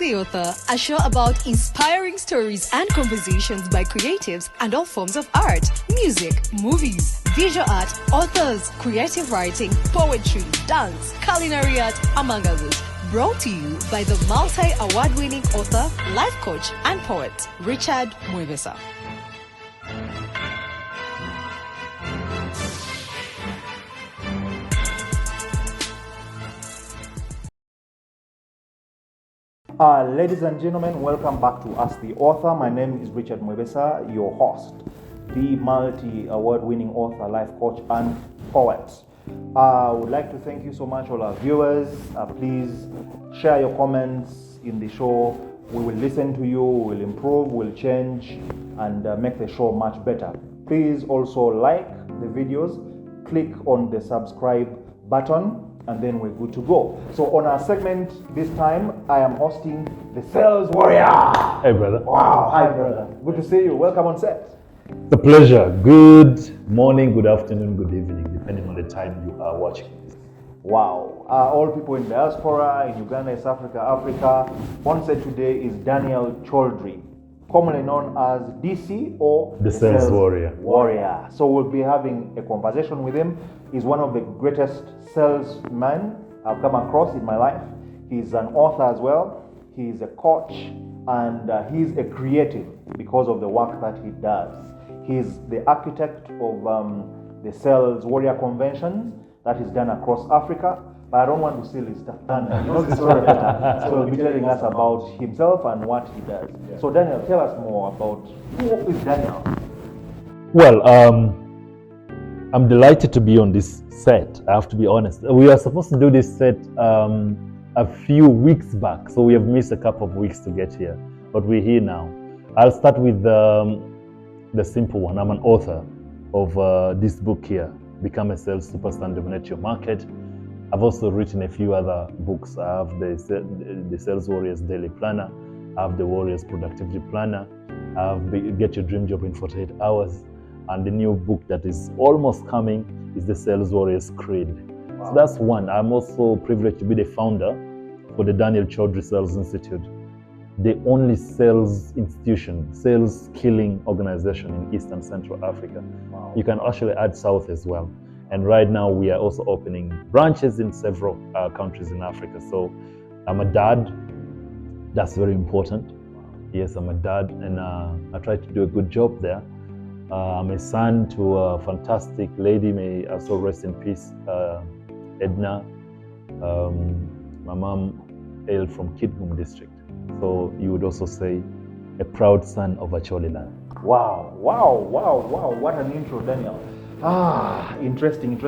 the Author, a show about inspiring stories and conversations by creatives and all forms of art, music, movies, visual art, authors, creative writing, poetry, dance, culinary art, among others. Brought to you by the multi-award-winning author, life coach, and poet, Richard Mwebesa. Ladies and gentlemen, welcome back to Ask the Author. My name is Richard Mwebesa, your host, the multi-award-winning author, life coach, and poet. I would like to thank you so much, all our viewers. Please share your comments in the show. We will listen to you, we will improve, we will change, and make the show much better. Please also like the videos, click on the subscribe button, and then we're good to go. So on our segment this time, I am hosting the Sales Warrior. Hey, brother. Wow, hi, brother. Good to see you. Welcome on set. It's a pleasure. Good morning, good afternoon, good evening, depending on the time you are watching this. Wow. All people in diaspora, in Uganda, East Africa. On set today is Daniel Choldry, commonly known as DC or The Sales Warrior. So we'll be having a conversation with him. He's one of the greatest salesmen I've come across in my life. He's an author as well. He's a coach, and he's a creative because of the work that he does. He's the architect of the Sales Warrior Convention that is done across Africa. But I don't want to steal his stuff. He knows the story better. So he'll be telling us about himself and what he does. Yeah. So Daniel, tell us more about who is Daniel? Well, I'm delighted to be on this set. I have to be honest. We were supposed to do this set a few weeks back, so we have missed a couple of weeks to get here, but we're here now. I'll start with the simple one. I'm an author of this book here, Become a Sales Superstar and Dominate Your Market. I've also written a few other books. I have the Sales Warriors Daily Planner. I have the Warriors Productivity Planner. I have Get Your Dream Job in 48 Hours. And the new book that is almost coming is the Sales Warriors Creed. Wow. So that's one. I'm also privileged to be the founder for the Daniel Choldry Sales Institute, the only sales institution, sales skilling organization in East and Central Africa. Wow. You can actually add South as well. And right now we are also opening branches in several countries in Africa. So I'm a dad. That's very important. Yes, I'm a dad, and I try to do a good job there. I'm a son to a fantastic lady, may also rest in peace, Edna. My mom hailed from Kidgum district. So you would also say a proud son of Acholi land. Wow. What an intro, Daniel. Interesting.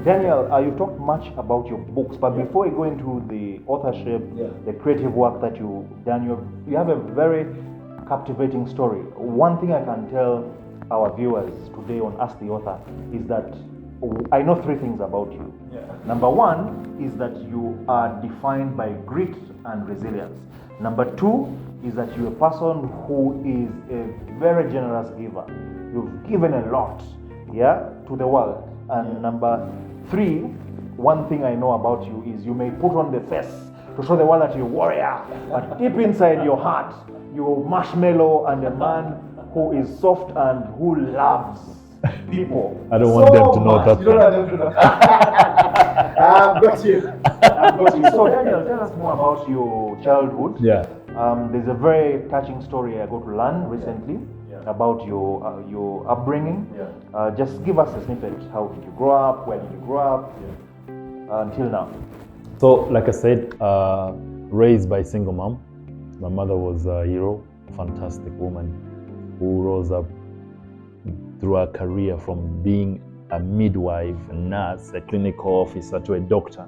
Daniel, you talked much about your books, but before we go into the authorship, the creative work that you've done, you have a very captivating story. One thing I can tell our viewers today on Ask the Author is that I know three things about you. Yeah. Number one is that you are defined by grit and resilience. Number two is that you're a person who is a very generous giver. You've given a lot, to the world. And number three, one thing I know about you is you may put on the face to show the world that you're a warrior, but deep inside your heart, you're marshmallow and a man who is soft and who loves people. I don't want them to know that. You don't want them to know. I've got you. So Daniel, tell us more about your childhood. Yeah. There's a very touching story I got to learn recently about your upbringing. Yeah. Just give us a snippet. How did you grow up? Where did you grow up? Until now. So, like I said, raised by a single mom. My mother was a hero, fantastic woman who rose up through her career from being a midwife, a nurse, a clinical officer to a doctor.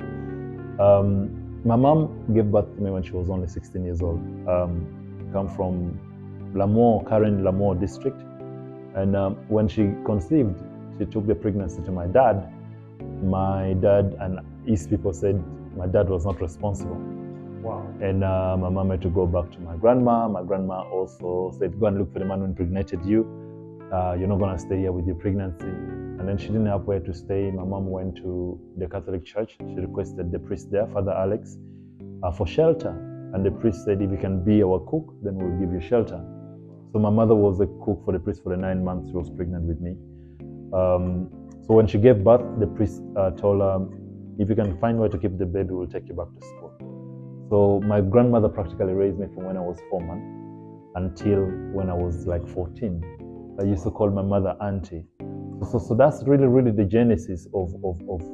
My mom gave birth to me when she was only 16 years old. Come from current Lamour district. And when she conceived, she took the pregnancy to my dad. My dad and his people said my dad was not responsible. Wow. And my mom had to go back to my grandma. My grandma also said, go and look for the man who impregnated you. You're not going to stay here with your pregnancy. And then she didn't have where to stay. My mom went to the Catholic Church. She requested the priest there, Father Alex, for shelter. And the priest said, if you can be our cook, then we'll give you shelter. So my mother was a cook for the priest for the 9 months she was pregnant with me. So when she gave birth, the priest told her, if you can find a way to keep the baby, we'll take you back to school. So my grandmother practically raised me from when I was 4 months until when I was like 14. I used to call my mother auntie. So that's really the genesis of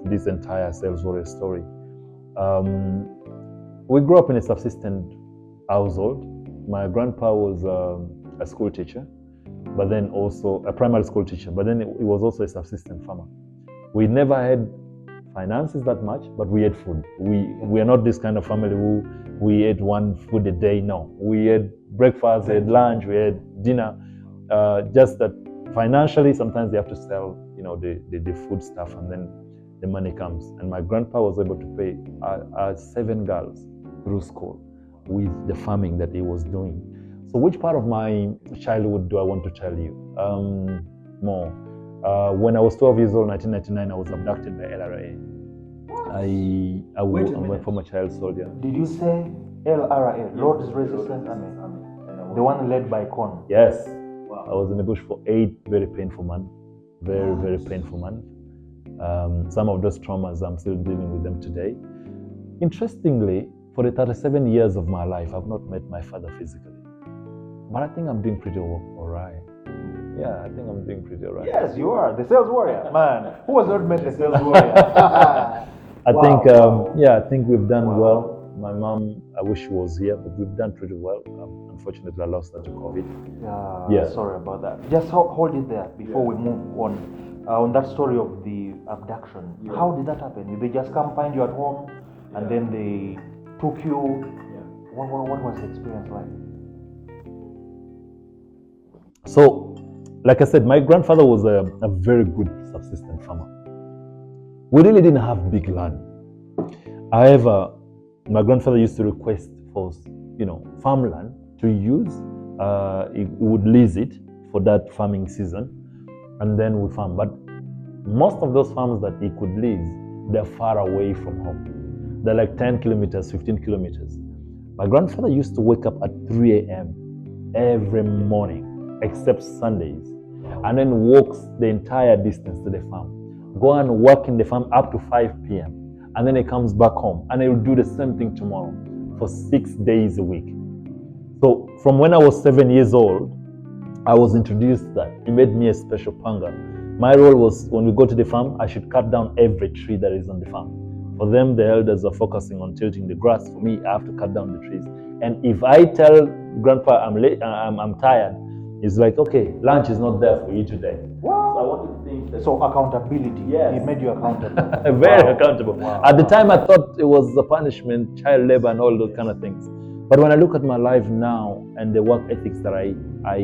this entire Sales Warrior story. We grew up in a subsistent household. My grandpa was a school teacher, but then also a primary school teacher, but then he was also a subsistent farmer. We never had finances that much, but we had food. We are not this kind of family who we ate one food a day. No, we had breakfast, we had lunch, we had dinner. Just that financially, sometimes they have to sell, the food stuff, and then the money comes. And my grandpa was able to pay 7 girls through school with the farming that he was doing. So which part of my childhood do I want to tell you more? When I was 12 years old, 1999, I was abducted by LRA. I'm a former child soldier. Did you say LRA, Lord's Resistance Army? The one led by Con? Yes. Wow. I was in the bush for 8 very painful months. Very painful months. Some of those traumas, I'm still dealing with them today. Interestingly, for the 37 years of my life, I've not met my father physically. But I think I'm doing pretty all right. Yeah, I think I'm doing pretty all right. Yes, you are. The Sales Warrior, man. Who has not met the Sales Warrior? I think we've done well. My mom, I wish she was here, but we've done pretty well. Unfortunately, I lost her to COVID. Yeah. Sorry about that. Just hold it there before we move on that story of the abduction. Yeah. How did that happen? Did they just come find you at home and then they took you? Yeah. What was the experience like? So, like I said, my grandfather was a very good subsistence farmer. We really didn't have big land. However, my grandfather used to request for, farmland to use. He would lease it for that farming season, and then we farm. But most of those farms that he could lease, they're far away from home. They're like 10 kilometers, 15 kilometers. My grandfather used to wake up at 3 a.m. every morning, except Sundays, and then walks the entire distance to the farm. Go and work in the farm up to 5 p.m. And then he comes back home and he'll do the same thing tomorrow for 6 days a week. So from when I was 7 years old, I was introduced to that. He made me a special panga. My role was, when we go to the farm, I should cut down every tree that is on the farm. For them, the elders are focusing on tilting the grass. For me, I have to cut down the trees. And if I tell Grandpa I'm tired, he's like, okay, lunch is not there for you today. Wow. So I want to think that. So accountability. Yes. He made you accountable. Very accountable. Wow. At the time, I thought it was a punishment, child labor, and all those kind of things. But when I look at my life now and the work ethics that I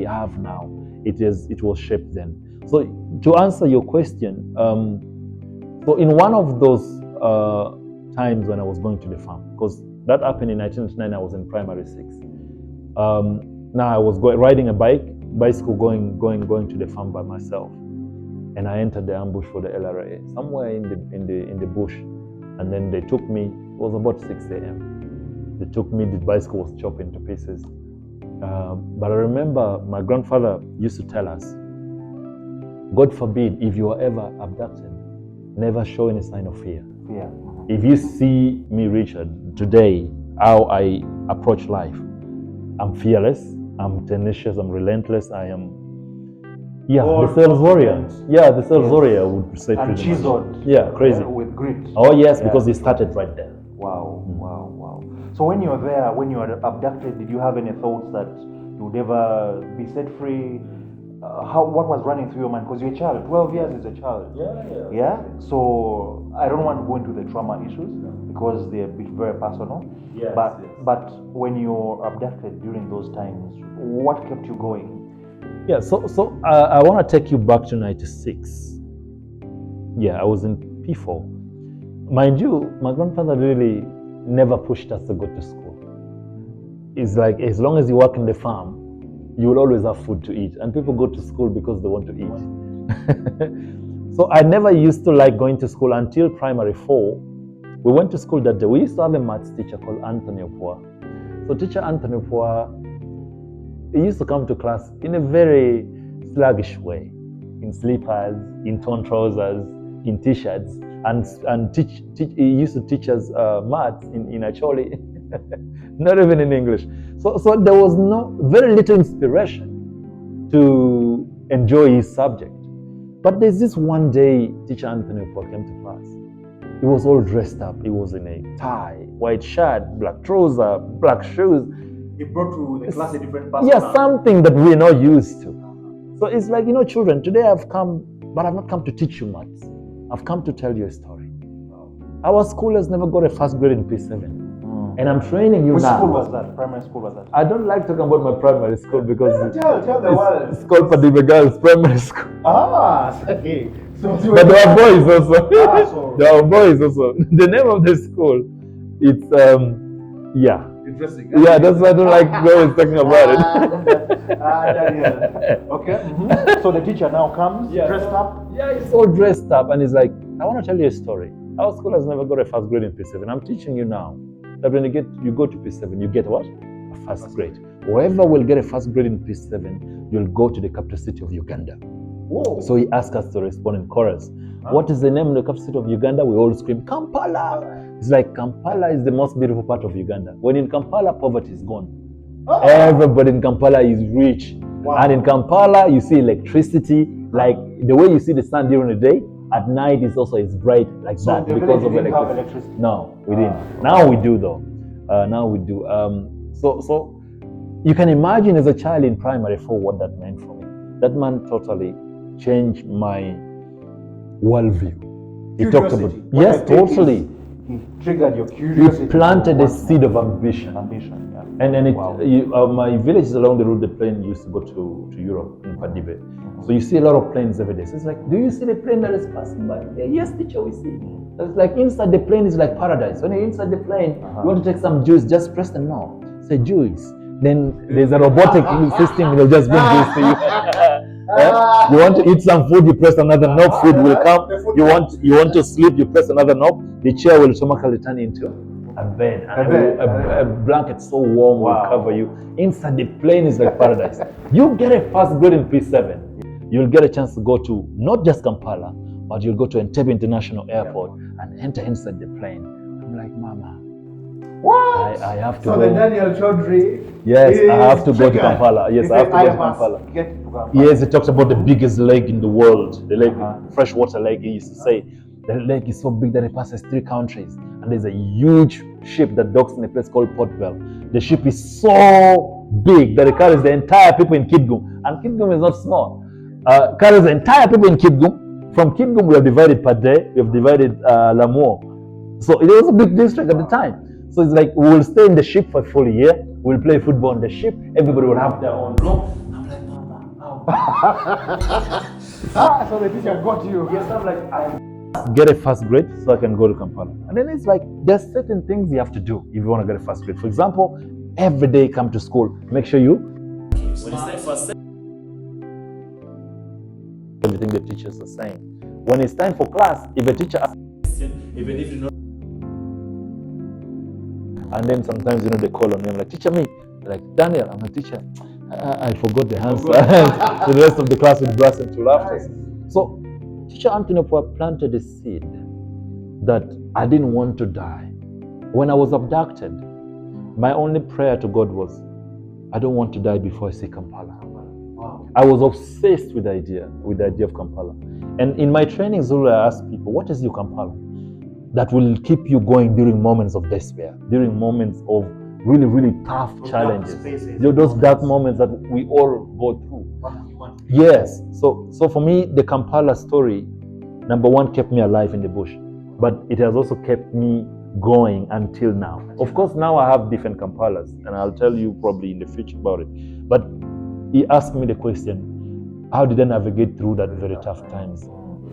have now, it was shaped then. So to answer your question, so in one of those times when I was going to the farm, because that happened in 1999, I was in primary 6. Now I was riding a bicycle going to the farm by myself, and I entered the ambush for the LRA somewhere in the bush, and then they took me. It was about 6 a.m. They took me. The bicycle was chopped into pieces. But I remember my grandfather used to tell us, God forbid, if you are ever abducted, never show any sign of fear. Yeah. If you see me, Richard, today, how I approach life, I'm fearless, I'm tenacious, I'm relentless, I am, the Sales Warrior. Yeah, the Sales Warrior would say and pretty chiseled. much. Yeah, crazy. With grit. Oh yes, because he started right there. Wow. So when you were there, when you were abducted, did you have any thoughts that you would ever be set free? What was running through your mind? Because you're a child, 12 years is a child. Yeah? So I don't want to go into the trauma issues because they're very personal. Yes, but when you're abducted during those times, what kept you going? Yeah, so I want to take you back to 96. Yeah, I was in P4. Mind you, my grandfather really never pushed us to go to school. It's like, as long as you work in the farm, you will always have food to eat. And people go to school because they want to eat. So I never used to like going to school until primary 4. We went to school that day. We used to have a maths teacher called Anthony Opua. So teacher Anthony he used to come to class in a very sluggish way, in slippers, in torn trousers, in t-shirts, and he used to teach us maths in actually not even in English. So there was very little inspiration to enjoy his subject. But there's this one day teacher Anthony came to class. He was all dressed up. He was in a tie, white shirt, black trouser, black shoes. He brought to the class a different person. Yeah, something that we're not used to. So it's like, children, today I've come, but I've not come to teach you maths. I've come to tell you a story. Our school has never got a first grade in P7. And I'm training you Which now. school was that? Primary school was that? I don't like talking about my primary school because Tell the world. it's called Padima Girls Primary School. Okay. So But there are boys also. So There are boys also. The name of the school, it's yeah. interesting. Yeah, that's why I don't like always talking about it. Daniel. Okay. Mm-hmm. So the teacher now comes dressed up. Yeah, he's all dressed up and he's like, I want to tell you a story. Our school has never got a first grade in P7. I'm teaching you now that when you go to P7, you get what? A first grade. Whoever will get a first grade in P7, you'll go to the capital city of Uganda. Whoa. So he asked us to respond in chorus. What is the name of the capital city of Uganda? We all scream, Kampala. It's like Kampala is the most beautiful part of Uganda. When in Kampala, poverty is gone. Everybody in Kampala is rich. Wow. And in Kampala, you see electricity. Like the way you see the sun during the day, at night is also as bright like So that the because of village didn't have electricity. electricity? No, we didn't. Now we do though. Now we do. So you can imagine as a child in primary 4 what that meant for me. That man totally changed my worldview. He talked about yes, totally. He triggered your curiosity. He planted a seed of ambition. Ambition, yeah. And then Wow. my village is along the route the plane used to go to Europe in Padibe. So you see a lot of planes every day. So it's like, do you see the plane that is passing by? Yeah, yes, teacher, we see. It's like inside the plane is like paradise. When you're inside the plane, you want to take some juice, just press the knob. Say juice. Then there's a robotic system that will just bring juice to you. You want to eat some food, you press another knob, food will come. You want to sleep, you press another knob, the chair will automatically turn into a bed. And a blanket so warm will cover you. Inside the plane is like paradise. You get a first grade in P7. You'll get a chance to go to not just Kampala, but you'll go to Entebbe International Airport and enter inside the plane. I'm like, Mama, What? I have to so go. the Daniel Chaudhry. Yes, I have to go to Kampala. Yes, I have to go to Kampala. Get to Kampala. Yes, he talks about the biggest lake in the world, the lake, freshwater lake. He used to say the lake is so big that it passes 3 countries, and there's a huge ship that docks in a place called Port Bell. The ship is so big that it carries the entire people in Kidgum, and Kidgum is not small. Carries the entire people in Kidgum. From Kidgum, we have divided Pade, we have divided Lamour. So it was a big district at the time. So it's like we will stay in the ship for a full year. We'll play football on the ship. Everybody will have their own room. I'm like, Mama, how? So the teacher got you. Yes, I'm like, I get a first grade so I can go to Kampala. And then it's like, there's certain things you have to do if you want to get a first grade. For example, every day come to school, make sure you. When it's time for everything the teachers are saying. When it's time for class, if a teacher asks a question, even if you know. And then sometimes, they call on me. I'm like, teacher me. They're like, Daniel, I'm a teacher. I forgot the answer. So the rest of the class would burst into laughter. So teacher Anthony planted a seed that I didn't want to die. When I was abducted, my only prayer to God was, I don't want to die before I see Kampala. Wow. I was obsessed with the idea of Kampala. And in my training, Zulu, I asked people, what is your Kampala? That will keep you going during moments of despair, during moments of really, really tough challenges. Those dark moments that we all go through. Yes. So for me, the Kampala story, number one, kept me alive in the bush. But it has also kept me going until now. Of course, now I have different Kampalas, and I'll tell you probably in the future about it. But he asked me the question, how did I navigate through that very tough times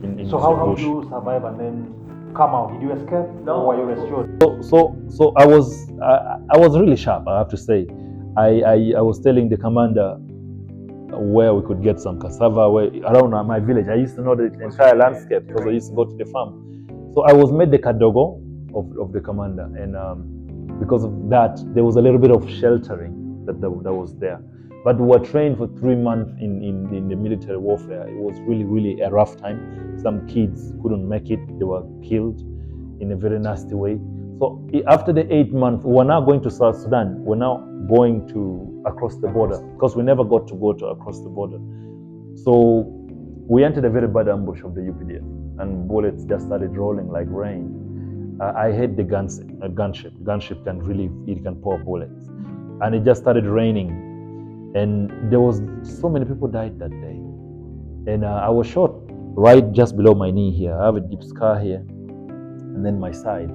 in So the how bush? did you survive and then come out? Did you escape? No. Or were you rescued? So I was really sharp, I have to say. I was telling the commander where we could get some cassava around my village. I used to know the entire landscape because I used to go to the farm. So I was made the kadogo of the commander, and because of that, there was a little bit of sheltering that was there. But we were trained for 3 months in the military warfare. It was really, really a rough time. Some kids couldn't make it. They were killed in a very nasty way. So after the 8 months, we're now going to South Sudan. We're now going to across the border because we never got to go to across the border. So we entered a very bad ambush of the UPDF, and bullets just started rolling like rain. I hate the gunship. Gunship can really, it can pour bullets. And it just started raining. And there was so many people died that day. And I was shot right just below my knee here. I have a deep scar here, and then my side.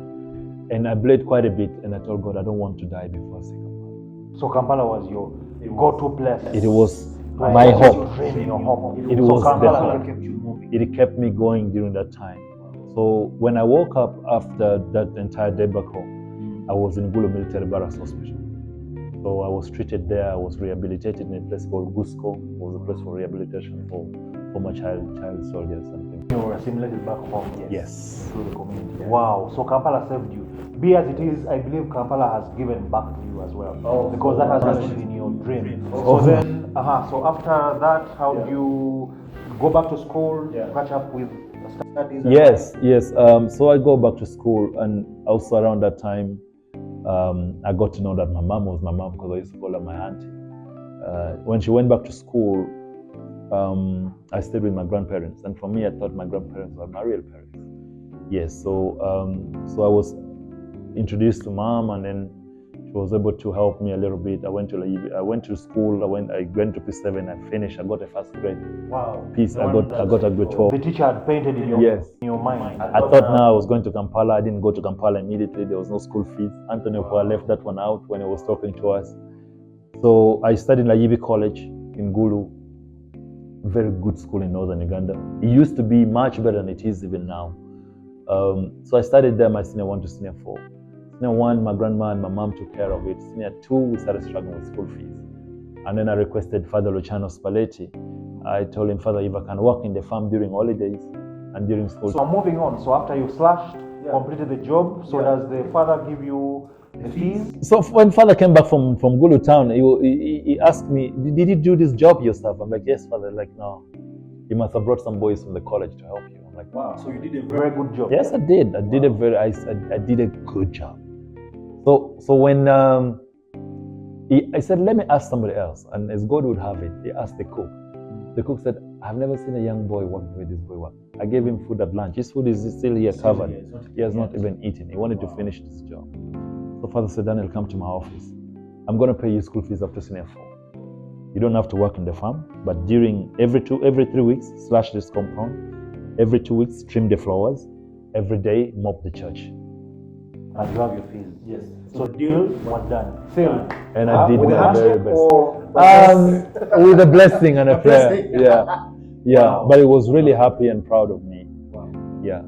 And I bled quite a bit, and I told God, I don't want to die before I see Kampala. So Kampala was your go-to place. It was my hope. Your hope. It was so Kampala kept you moving. It kept me going during that time. So when I woke up after that entire debacle, I was in Gulu Military Barracks Hospital. So I was treated there. I was rehabilitated in a place called Gusco. It was a place for rehabilitation for my child soldiers and things. You were assimilated back home. Yes. To the community. Yeah. Wow. So Kampala saved you. Be as it is, I believe Kampala has given back to you as well. Because that has always been your dream. So then, so after that, how do you go back to school, catch up with studies? Yes. So I go back to school, and also around that time, I got to know that my mom was my mom because I used to call her my auntie. When she went back to school, I stayed with my grandparents, and for me, I thought my grandparents were my real parents. Yes, so I was introduced to mom, and then she was able to help me a little bit. I went to school. I went to P7. I finished. I got a first grade. Wow. I got a grade 12. The teacher had painted in your mind. I thought now I was going to Kampala. I didn't go to Kampala immediately. There was no school fees. Anthony Okoa left that one out when he was talking to us. So I studied in Layibi College in Gulu. Very good school in northern Uganda. It used to be much better than it is even now. So I studied there my senior 1 to senior 4. Senior 1, my grandma and my mom took care of it. Senior 2, we started struggling with school fees. And then I requested Father Luciano Spalletti. I told him, Father, if I can work in the farm during holidays and during school. So moving on. So after you slashed, completed the job, so does the father give you the fees? So when Father came back from Gulu town, he asked me, did you do this job yourself? I'm like, yes, Father. Like, no. You must have brought some boys from the college to help you. I'm like, wow. So you did a very good job. Yes, I did. I did a good job. So when I said, let me ask somebody else, and as God would have it, he asked the cook. The cook said, I've never seen a young boy work the way this boy worked. I gave him food at lunch. His food is still here covered. He has not even eaten. He wanted to finish this job. So Father said, Daniel, come to my office. I'm going to pay you school fees up to senior 4. You don't have to work in the farm, but during every 3 weeks, slash this compound. Every 2 weeks, trim the flowers. Every day, mop the church. And you have your fees. Yes. So deal was done. Sealed. And I did with my very best. With a blessing and a prayer. Yeah. But he was really happy and proud of me. Wow. Yeah.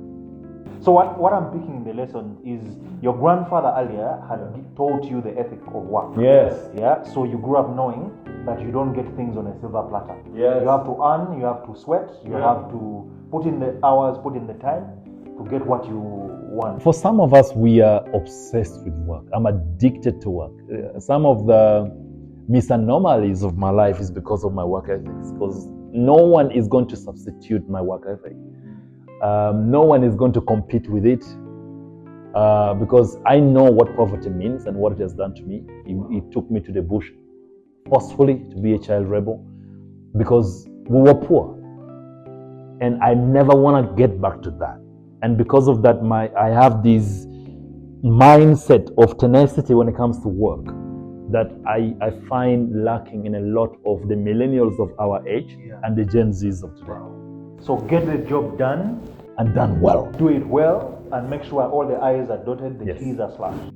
So what I'm picking in the lesson is your grandfather earlier had taught you the ethic of work. Yes. Yeah. So you grew up knowing that you don't get things on a silver platter. Yes. You have to earn, you have to sweat, you have to put in the hours, put in the time to get what you want. For some of us, we are obsessed with work. I'm addicted to work. Some of the misanomalies of my life is because of my work ethics, because no one is going to substitute my work ethic. No one is going to compete with it because I know what poverty means and what it has done to me. It took me to the bush forcefully to be a child rebel because we were poor. And I never want to get back to that. And because of that, I have this mindset of tenacity when it comes to work that I find lacking in a lot of the millennials of our age and the Gen Zs of today. So get the job done. And done well. Do it well and make sure all the I's are dotted, the T's are slashed.